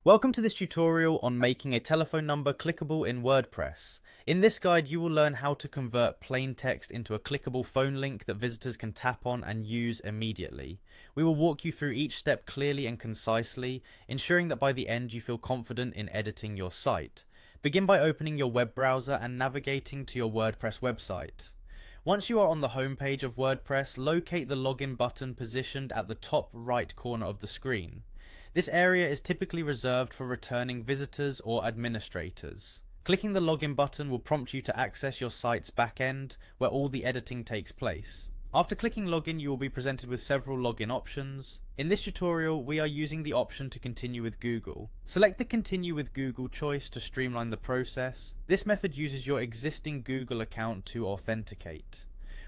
Welcome to this tutorial on making a telephone number clickable in WordPress. In this guide, you will learn how to convert plain text into a clickable phone link that visitors can tap on and use immediately. We will walk you through each step clearly and concisely, ensuring that by the end you feel confident in editing your site. Begin by opening your web browser and navigating to your WordPress website. Once you are on the home page of WordPress, locate the login button positioned at the top right corner of the screen. This area is typically reserved for returning visitors or administrators. Clicking the login button will prompt you to access your site's backend, where all the editing takes place. After clicking login, you will be presented with several login options. In this tutorial, we are using the option to continue with Google. Select the continue with Google choice to streamline the process. This method uses your existing Google account to authenticate.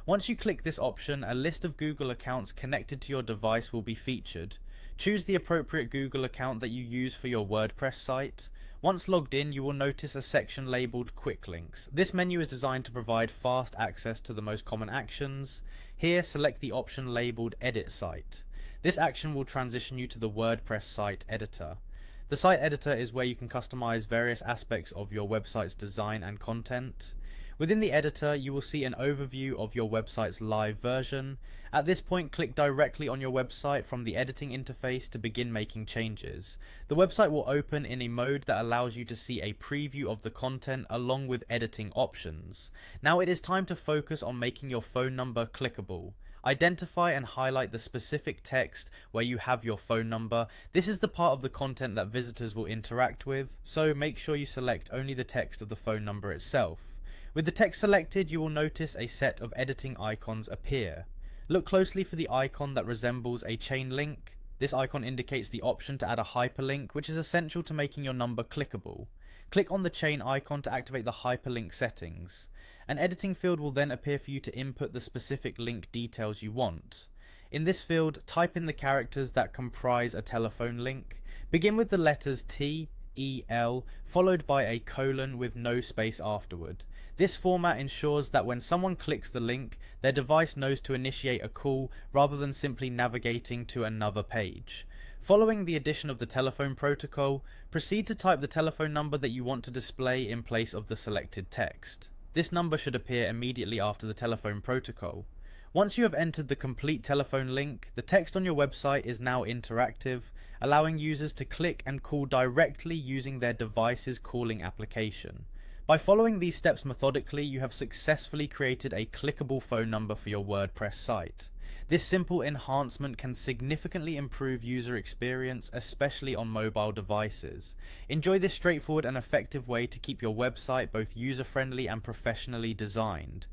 Once you click this option, a list of Google accounts connected to your device will be featured. Choose the appropriate Google account that you use for your WordPress site. Once logged in, you will notice a section labeled Quick Links. This menu is designed to provide fast access to the most common actions. Here, select the option labeled Edit Site. This action will transition you to the WordPress site editor. The site editor is where you can customize various aspects of your website's design and content. Within the editor, you will see an overview of your website's live version. At this point, click directly on your website from the editing interface to begin making changes. The website will open in a mode that allows you to see a preview of the content along with editing options. Now it is time to focus on making your phone number clickable. Identify and highlight the specific text where you have your phone number. This is the part of the content that visitors will interact with, so make sure you select only the text of the phone number itself. With the text selected, you will notice a set of editing icons appear. Look closely for the icon that resembles a chain link. This icon indicates the option to add a hyperlink, which is essential to making your number clickable. Click on the chain icon to activate the hyperlink settings. An editing field will then appear for you to input the specific link details you want. In this field, type in the characters that comprise a telephone link. Begin with the letters T, E, L, followed by a colon with no space afterward. This format ensures that when someone clicks the link, their device knows to initiate a call rather than simply navigating to another page. Following the addition of the telephone protocol, proceed to type the telephone number that you want to display in place of the selected text. This number should appear immediately after the telephone protocol. Once you have entered the complete telephone link, the text on your website is now interactive, allowing users to click and call directly using their device's calling application. By following these steps methodically, you have successfully created a clickable phone number for your WordPress site. This simple enhancement can significantly improve user experience, especially on mobile devices. Enjoy this straightforward and effective way to keep your website both user-friendly and professionally designed.